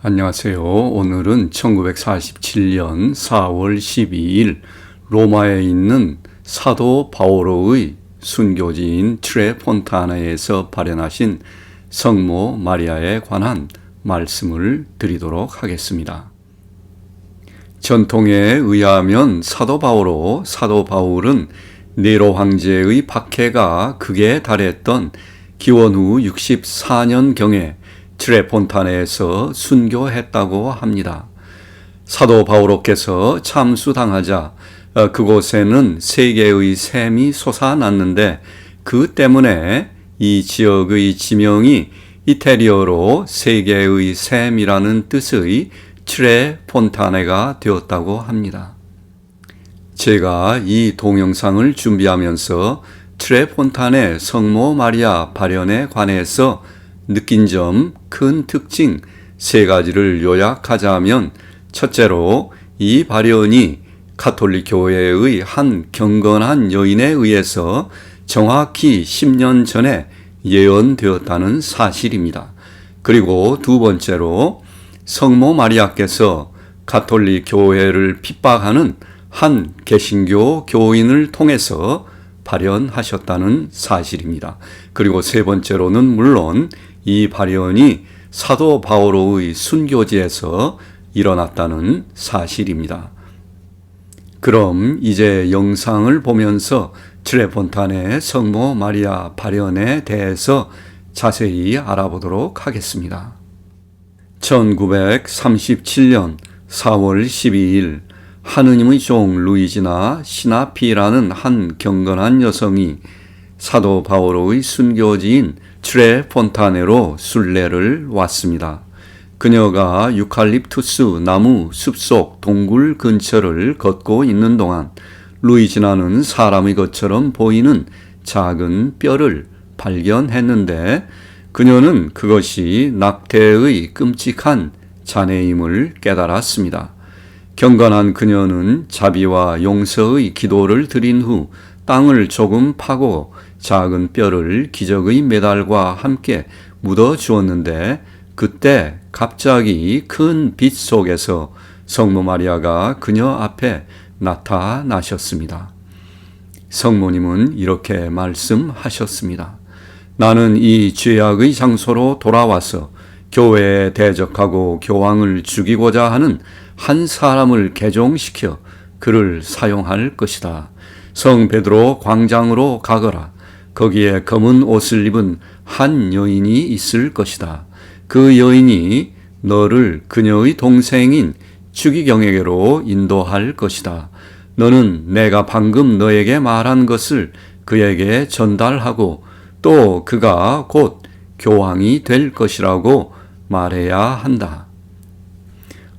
안녕하세요. 오늘은 1947년 4월 12일 로마에 있는 사도 바오로의 순교지인 트레폰타네에서 발현하신 성모 마리아에 관한 말씀을 드리도록 하겠습니다. 전통에 의하면 사도 바울은 네로 황제의 박해가 극에 달했던 기원 후 64년경에 트레폰타네에서 순교했다고 합니다. 사도 바오로께서 참수당하자 그곳에는 세계의 샘이 솟아났는데 그 때문에 이 지역의 지명이 이태리어로 세계의 샘이라는 뜻의 트레폰타네가 되었다고 합니다. 제가 이 동영상을 준비하면서 트레폰타네 성모 마리아 발현에 관해서 느낀 점, 큰 특징 세 가지를 요약하자면, 첫째로 이 발현이 가톨릭 교회의 한 경건한 여인에 의해서 정확히 10년 전에 예언되었다는 사실입니다. 그리고 두 번째로 성모 마리아께서 가톨릭 교회를 핍박하는 한 개신교 교인을 통해서 발현하셨다는 사실입니다. 그리고 세 번째로는 물론 이 발현이 사도 바오로의 순교지에서 일어났다는 사실입니다. 그럼 이제 영상을 보면서 트레폰타네 성모 마리아 발현에 대해서 자세히 알아보도록 하겠습니다. 1937년 4월 12일 하느님의 종 루이지나 시나피라는 한 경건한 여성이 사도 바오로의 순교지인 트레폰타네로 순례를 왔습니다. 그녀가 유칼립투스 나무 숲속 동굴 근처를 걷고 있는 동안 루이지나는 사람의 것처럼 보이는 작은 뼈를 발견했는데 그녀는 그것이 낙태의 끔찍한 잔해임을 깨달았습니다. 경건한 그녀는 자비와 용서의 기도를 드린 후 땅을 조금 파고 작은 뼈를 기적의 메달과 함께 묻어 주었는데 그때 갑자기 큰 빛 속에서 성모 마리아가 그녀 앞에 나타나셨습니다. 성모님은 이렇게 말씀하셨습니다. 나는 이 죄악의 장소로 돌아와서 교회에 대적하고 교황을 죽이고자 하는 한 사람을 개종시켜 그를 사용할 것이다. 성 베드로 광장으로 가거라. 거기에 검은 옷을 입은 한 여인이 있을 것이다. 그 여인이 너를 그녀의 동생인 추기경에게로 인도할 것이다. 너는 내가 방금 너에게 말한 것을 그에게 전달하고 또 그가 곧 교황이 될 것이라고 말해야 한다.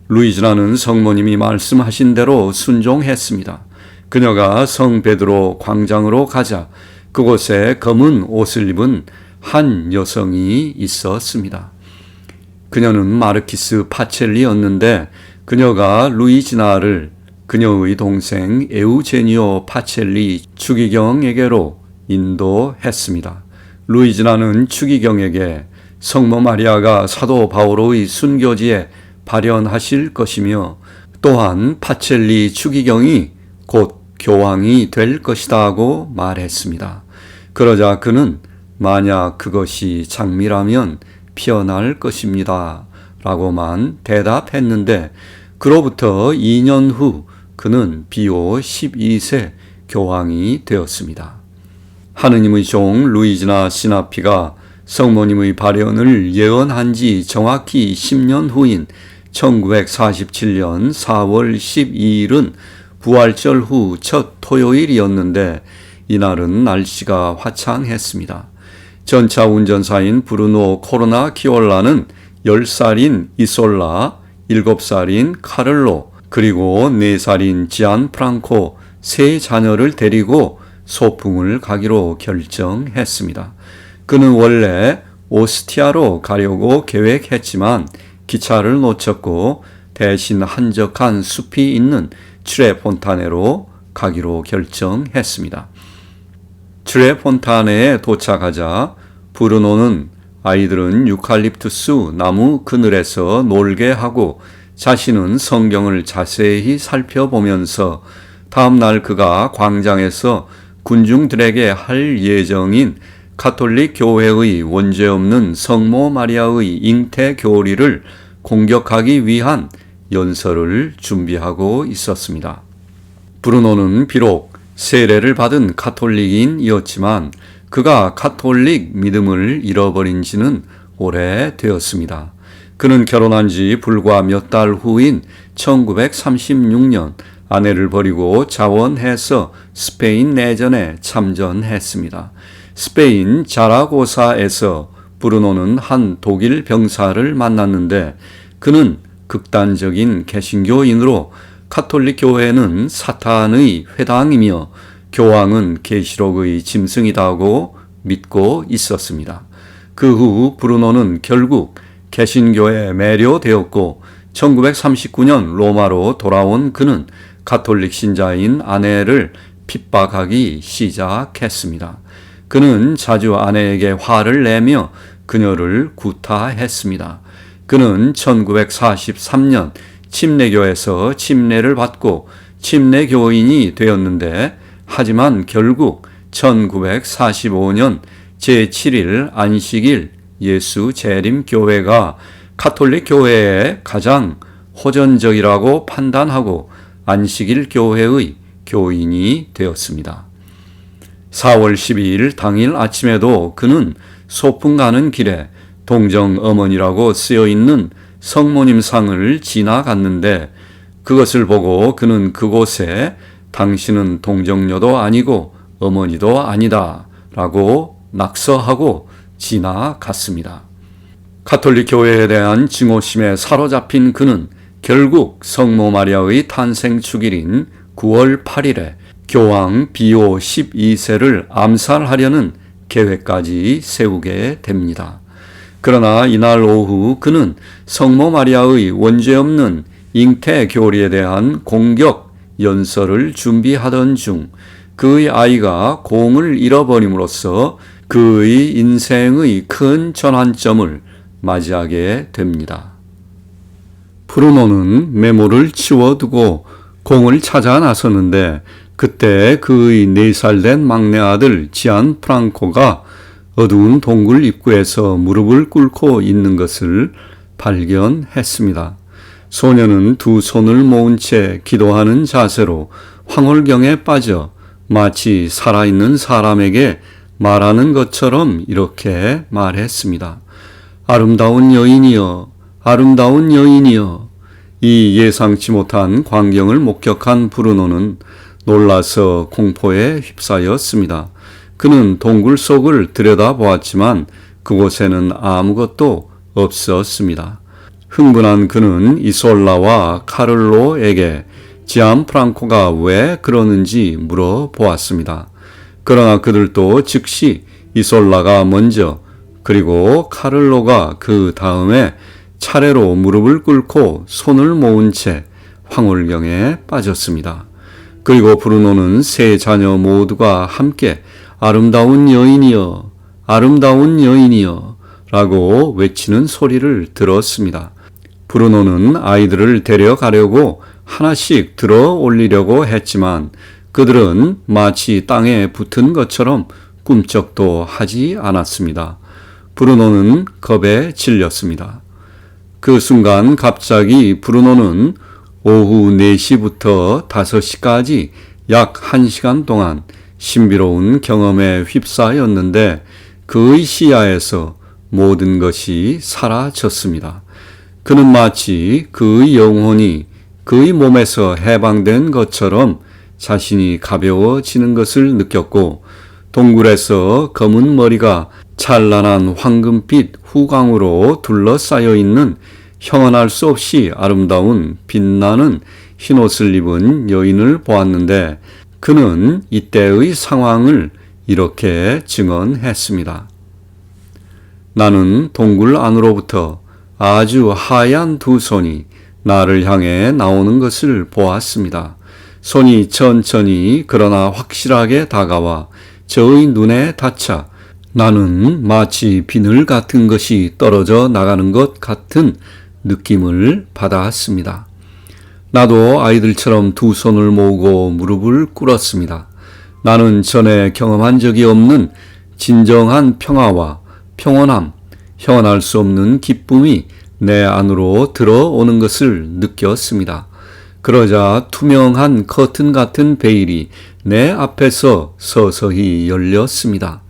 루이지나는 성모님이 말씀하신 대로 순종했습니다. 그녀가 성 베드로 광장으로 가자 그곳에 검은 옷을 입은 한 여성이 있었습니다. 그녀는 마르키스 파첼리였는데 그녀가 루이지나를 그녀의 동생 에우제니오 파첼리 추기경에게로 인도했습니다. 루이지나는 추기경에게 성모 마리아가 사도 바오로의 순교지에 발현하실 것이며 또한 파첼리 추기경이 곧 교황이 될 것이다 하고 말했습니다. 그러자 그는 만약 그것이 장미라면 피어날 것입니다 라고만 대답했는데 그로부터 2년 후 그는 비오 12세 교황이 되었습니다. 하느님의 종 루이지나 시나피가 성모님의 발현을 예언한 지 정확히 10년 후인 1947년 4월 12일은 부활절 후 첫 토요일이었는데 이날은 날씨가 화창했습니다. 전차 운전사인 브루노 코로나 키올라는 10살인 이솔라, 7살인 카를로, 그리고 4살인 지안 프랑코 세 자녀를 데리고 소풍을 가기로 결정했습니다. 그는 원래 오스티아로 가려고 계획했지만 기차를 놓쳤고 대신 한적한 숲이 있는 트레폰타네로 가기로 결정했습니다. 트레폰타네에 도착하자 브루노는 아이들은 유칼립투스 나무 그늘에서 놀게 하고 자신은 성경을 자세히 살펴보면서 다음날 그가 광장에서 군중들에게 할 예정인 가톨릭 교회의 원죄없는 성모 마리아의 잉태 교리를 공격하기 위한 연설을 준비하고 있었습니다. 브루노는 비록 세례를 받은 가톨릭인이었지만 그가 가톨릭 믿음을 잃어버린 지는 오래되었습니다. 그는 결혼한 지 불과 몇 달 후인 1936년 아내를 버리고 자원해서 스페인 내전에 참전했습니다. 스페인 자라고사에서 브루노는 한 독일 병사를 만났는데 그는 극단적인 개신교인으로 가톨릭 교회는 사탄의 회당이며 교황은 계시록의 짐승이라고 믿고 있었습니다. 그 후 브루노는 결국 개신교에 매료되었고 1939년 로마로 돌아온 그는 가톨릭 신자인 아내를 핍박하기 시작했습니다. 그는 자주 아내에게 화를 내며 그녀를 구타했습니다. 그는 1943년 침례교에서 침례를 받고 침례교인이 되었는데 하지만 결국 1945년 제7일 안식일 예수 재림교회가 가톨릭 교회에 가장 호전적이라고 판단하고 안식일 교회의 교인이 되었습니다. 4월 12일 당일 아침에도 그는 소풍 가는 길에 동정 어머니라고 쓰여있는 성모님 상을 지나갔는데 그것을 보고 그는 그곳에 당신은 동정녀도 아니고 어머니도 아니다 라고 낙서하고 지나갔습니다. 가톨릭 교회에 대한 증오심에 사로잡힌 그는 결국 성모 마리아의 탄생 축일인 9월 8일에 교황 비오 12세를 암살하려는 계획까지 세우게 됩니다. 그러나 이날 오후 그는 성모 마리아의 원죄없는 잉태 교리에 대한 공격 연설을 준비하던 중 그의 아이가 공을 잃어버림으로써 그의 인생의 큰 전환점을 맞이하게 됩니다. 브루노는 메모를 치워두고 공을 찾아 나섰는데 그때 그의 4살 된 막내 아들 지안 프랑코가 어두운 동굴 입구에서 무릎을 꿇고 있는 것을 발견했습니다. 소녀는 두 손을 모은 채 기도하는 자세로 황홀경에 빠져 마치 살아있는 사람에게 말하는 것처럼 이렇게 말했습니다. 아름다운 여인이여, 아름다운 여인이여. 이 예상치 못한 광경을 목격한 브루노는 놀라서 공포에 휩싸였습니다. 그는 동굴 속을 들여다보았지만 그곳에는 아무것도 없었습니다. 흥분한 그는 이솔라와 카를로에게 지안프랑코가 왜 그러는지 물어보았습니다. 그러나 그들도 즉시 이솔라가 먼저 그리고 카를로가 그 다음에 차례로 무릎을 꿇고 손을 모은 채 황홀경에 빠졌습니다. 그리고 브루노는 세 자녀 모두가 함께 아름다운 여인이여, 아름다운 여인이여 라고 외치는 소리를 들었습니다. 브루노는 아이들을 데려가려고 하나씩 들어 올리려고 했지만 그들은 마치 땅에 붙은 것처럼 꿈쩍도 하지 않았습니다. 브루노는 겁에 질렸습니다. 그 순간 갑자기 브루노는 오후 4시부터 5시까지 약 1시간 동안 신비로운 경험에 휩싸였는데 그의 시야에서 모든 것이 사라졌습니다. 그는 마치 그의 영혼이 그의 몸에서 해방된 것처럼 자신이 가벼워지는 것을 느꼈고 동굴에서 검은 머리가 찬란한 황금빛 후광으로 둘러싸여 있는 형언할 수 없이 아름다운 빛나는 흰옷을 입은 여인을 보았는데 그는 이때의 상황을 이렇게 증언했습니다. 나는 동굴 안으로부터 아주 하얀 두 손이 나를 향해 나오는 것을 보았습니다. 손이 천천히 그러나 확실하게 다가와 저의 눈에 닿자 나는 마치 비늘 같은 것이 떨어져 나가는 것 같은 느낌을 받았습니다. 나도 아이들처럼 두 손을 모으고 무릎을 꿇었습니다. 나는 전에 경험한 적이 없는 진정한 평화와 평온함, 형언할 수 없는 기쁨이 내 안으로 들어오는 것을 느꼈습니다. 그러자 투명한 커튼 같은 베일이 내 앞에서 서서히 열렸습니다.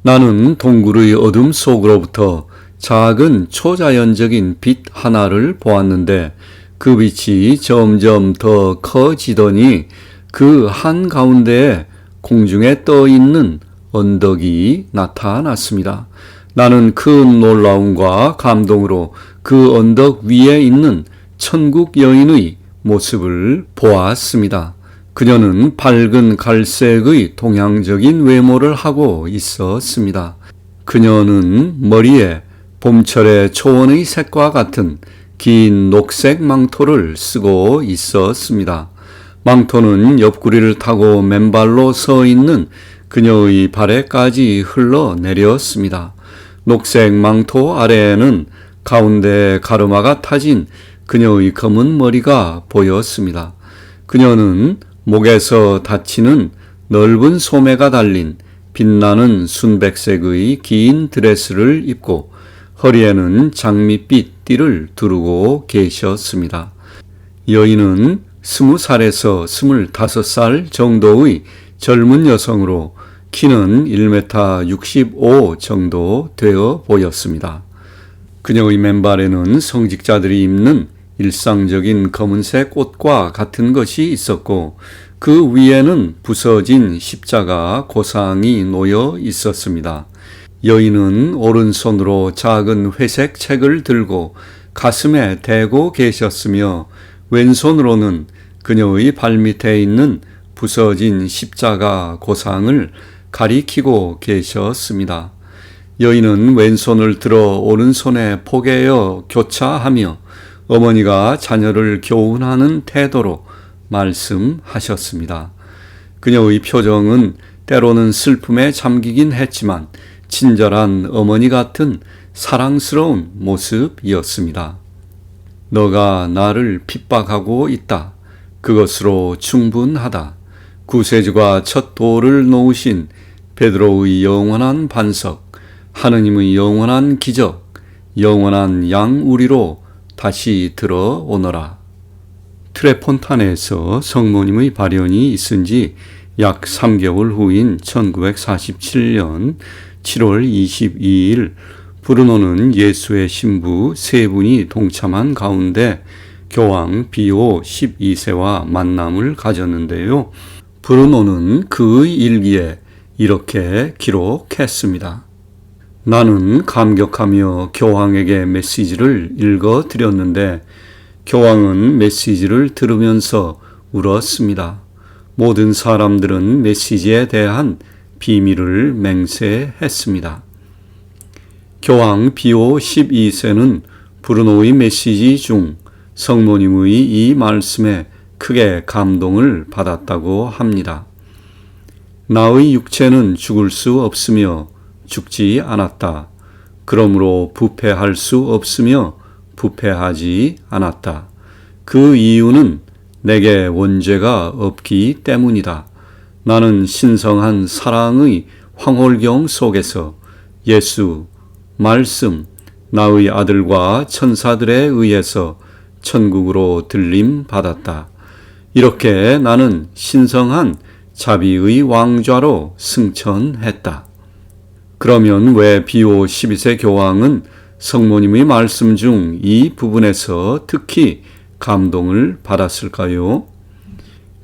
나는 동굴의 어둠 속으로부터 작은 초자연적인 빛 하나를 보았는데 그 빛이 점점 더 커지더니 그 한가운데에 공중에 떠 있는 언덕이 나타났습니다. 나는 큰 놀라움과 감동으로 그 언덕 위에 있는 천국 여인의 모습을 보았습니다. 그녀는 밝은 갈색의 동양적인 외모를 하고 있었습니다. 그녀는 머리에 봄철의 초원의 색과 같은 긴 녹색 망토를 쓰고 있었습니다. 망토는 옆구리를 타고 맨발로 서 있는 그녀의 발에까지 흘러내렸습니다. 녹색 망토 아래에는 가운데 가르마가 타진 그녀의 검은 머리가 보였습니다. 그녀는 목에서 닫히는 넓은 소매가 달린 빛나는 순백색의 긴 드레스를 입고 허리에는 장밋빛 띠를 두르고 계셨습니다. 여인은 20살에서 25살 정도의 젊은 여성으로 키는 1m 65 정도 되어 보였습니다. 그녀의 맨발에는 성직자들이 입는 일상적인 검은색 옷과 같은 것이 있었고 그 위에는 부서진 십자가 고상이 놓여 있었습니다. 여인은 오른손으로 작은 회색 책을 들고 가슴에 대고 계셨으며 왼손으로는 그녀의 발밑에 있는 부서진 십자가 고상을 가리키고 계셨습니다. 여인은 왼손을 들어 오른손에 포개어 교차하며 어머니가 자녀를 교훈하는 태도로 말씀하셨습니다. 그녀의 표정은 때로는 슬픔에 잠기긴 했지만 친절한 어머니 같은 사랑스러운 모습이었습니다. 너가 나를 핍박하고 있다. 그것으로 충분하다. 구세주가 첫 돌을 놓으신 베드로의 영원한 반석, 하느님의 영원한 기적, 영원한 양우리로 다시 들어오너라. 트레폰타네에서 성모님의 발현이 있은 지 약 3개월 후인 1947년 7월 22일 브루노는 예수의 신부 세 분이 동참한 가운데 교황 비오 12세와 만남을 가졌는데요. 브루노는 그의 일기에 이렇게 기록했습니다. 나는 감격하며 교황에게 메시지를 읽어드렸는데 교황은 메시지를 들으면서 울었습니다. 모든 사람들은 메시지에 대한 비밀을 맹세했습니다. 교황 비오 12세는 브루노의 메시지 중 성모님의 이 말씀에 크게 감동을 받았다고 합니다. 나의 육체는 죽을 수 없으며 죽지 않았다. 그러므로 부패할 수 없으며 부패하지 않았다. 그 이유는 내게 원죄가 없기 때문이다. 나는 신성한 사랑의 황홀경 속에서 예수, 말씀, 나의 아들과 천사들에 의해서 천국으로 들림 받았다. 이렇게 나는 신성한 자비의 왕좌로 승천했다. 그러면 왜 비오 12세 교황은 성모님의 말씀 중 이 부분에서 특히 감동을 받았을까요?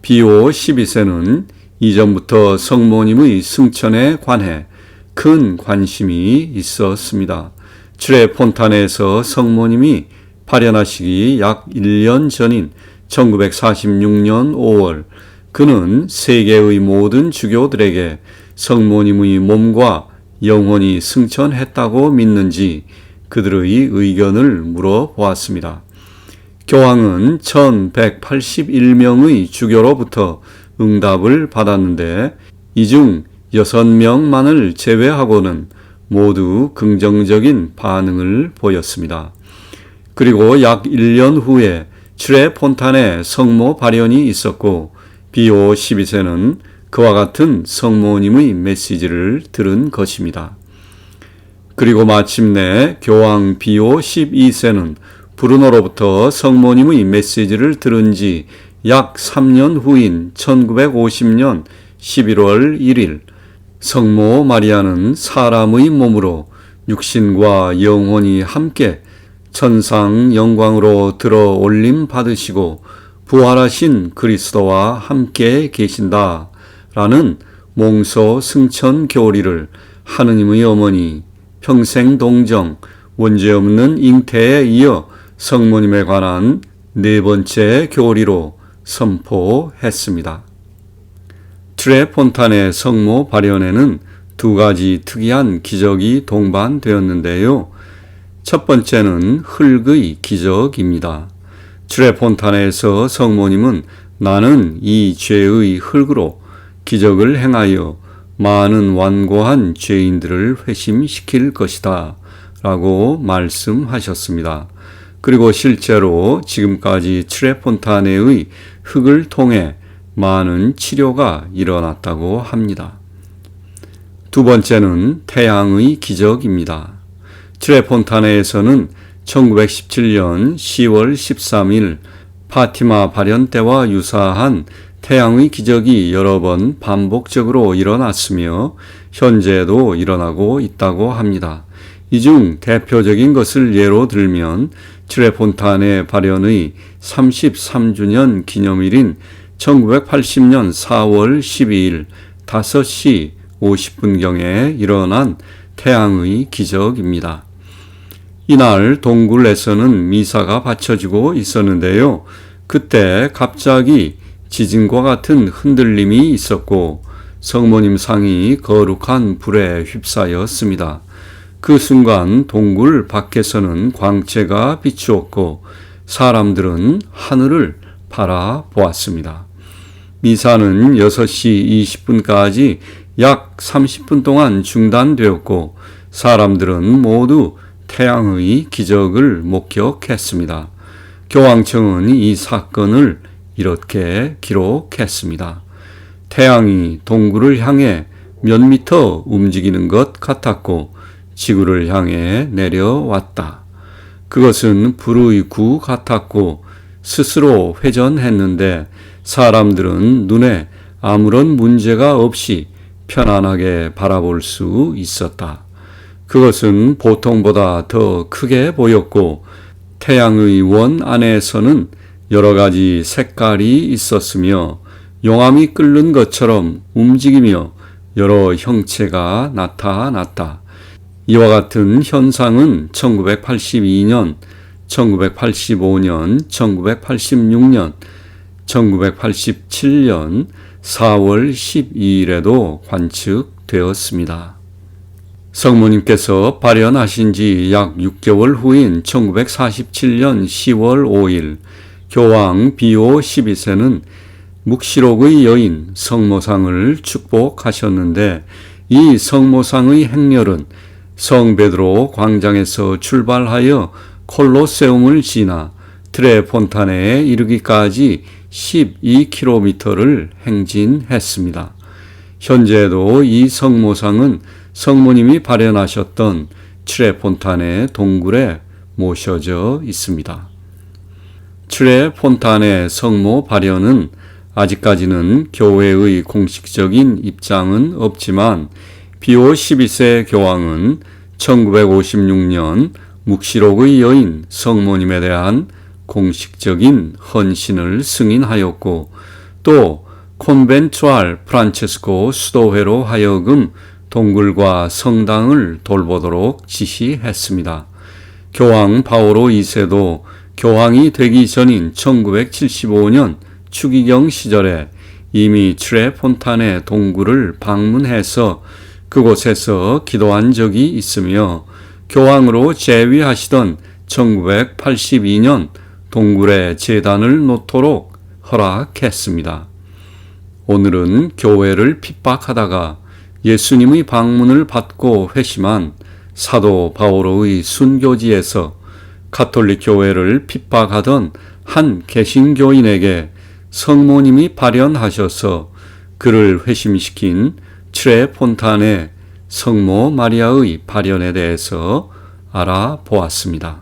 비오 12세는 이전부터 성모님의 승천에 관해 큰 관심이 있었습니다. 트레폰타네에서 성모님이 발현하시기 약 1년 전인 1946년 5월 그는 세계의 모든 주교들에게 성모님의 몸과 영혼이 승천했다고 믿는지 그들의 의견을 물어보았습니다. 교황은 1181명의 주교로부터 응답을 받았는데 이 중 6명만을 제외하고는 모두 긍정적인 반응을 보였습니다. 그리고 약 1년 후에 트레폰탄의 성모 발현이 있었고 비오 12세는 그와 같은 성모님의 메시지를 들은 것입니다. 그리고 마침내 교황 비오 12세는 브루노로부터 성모님의 메시지를 들은 지 약 3년 후인 1950년 11월 1일 성모 마리아는 사람의 몸으로 육신과 영혼이 함께 천상 영광으로 들어 올림 받으시고 부활하신 그리스도와 함께 계신다 라는 몽소 승천 교리를 하느님의 어머니 평생 동정 원죄없는 잉태에 이어 성모님에 관한 네 번째 교리로 선포했습니다. 트레폰탄의 성모 발현에는 두 가지 특이한 기적이 동반되었는데요. 첫 번째는 흙의 기적입니다. 트레폰탄에서 성모님은 나는 이 죄의 흙으로 기적을 행하여 많은 완고한 죄인들을 회심시킬 것이다 라고 말씀하셨습니다. 그리고 실제로 지금까지 트레폰타네의 흙을 통해 많은 치료가 일어났다고 합니다. 두 번째는 태양의 기적입니다. 트레폰타네에서는 1917년 10월 13일 파티마 발현 때와 유사한 태양의 기적이 여러 번 반복적으로 일어났으며 현재도 일어나고 있다고 합니다. 이 중 대표적인 것을 예로 들면 트레폰탄의 발현의 33주년 기념일인 1980년 4월 12일 5시 50분경에 일어난 태양의 기적입니다. 이날 동굴에서는 미사가 바쳐지고 있었는데요. 그때 갑자기 지진과 같은 흔들림이 있었고 성모님 상이 거룩한 불에 휩싸였습니다. 그 순간 동굴 밖에서는 광채가 비추었고 사람들은 하늘을 바라보았습니다. 미사는 6시 20분까지 약 30분 동안 중단되었고 사람들은 모두 태양의 기적을 목격했습니다. 교황청은 이 사건을 이렇게 기록했습니다. 태양이 동굴을 향해 몇 미터 움직이는 것 같았고 지구를 향해 내려왔다. 그것은 불의 구 같았고 스스로 회전했는데 사람들은 눈에 아무런 문제가 없이 편안하게 바라볼 수 있었다. 그것은 보통보다 더 크게 보였고 태양의 원 안에서는 여러 가지 색깔이 있었으며 용암이 끓는 것처럼 움직이며 여러 형체가 나타났다. 이와 같은 현상은 1982년, 1985년, 1986년, 1987년 4월 12일에도 관측되었습니다. 성모님께서 발현하신 지 약 6개월 후인 1947년 10월 5일 교황 비오 12세는 묵시록의 여인 성모상을 축복하셨는데 이 성모상의 행렬은 성 베드로 광장에서 출발하여 콜로세움을 지나 트레폰타네에 이르기까지 12km를 행진했습니다. 현재도 이 성모상은 성모님이 발현하셨던 트레폰타네 동굴에 모셔져 있습니다. 트레폰타네 성모 발현은 아직까지는 교회의 공식적인 입장은 없지만 비오 12세 교황은 1956년 묵시록의 여인 성모님에 대한 공식적인 헌신을 승인하였고 또 콘벤투알 프란체스코 수도회로 하여금 동굴과 성당을 돌보도록 지시했습니다. 교황 바오로 2세도 교황이 되기 전인 1975년 추기경 시절에 이미 트레폰타네 동굴을 방문해서 그곳에서 기도한 적이 있으며 교황으로 재위하시던 1982년 동굴에 제단을 놓도록 허락했습니다. 오늘은 교회를 핍박하다가 예수님의 방문을 받고 회심한 사도 바오로의 순교지에서 가톨릭 교회를 핍박하던 한 개신교인에게 성모님이 발현하셔서 그를 회심시킨 트레 폰탄의 성모 마리아의 발현에 대해서 알아보았습니다.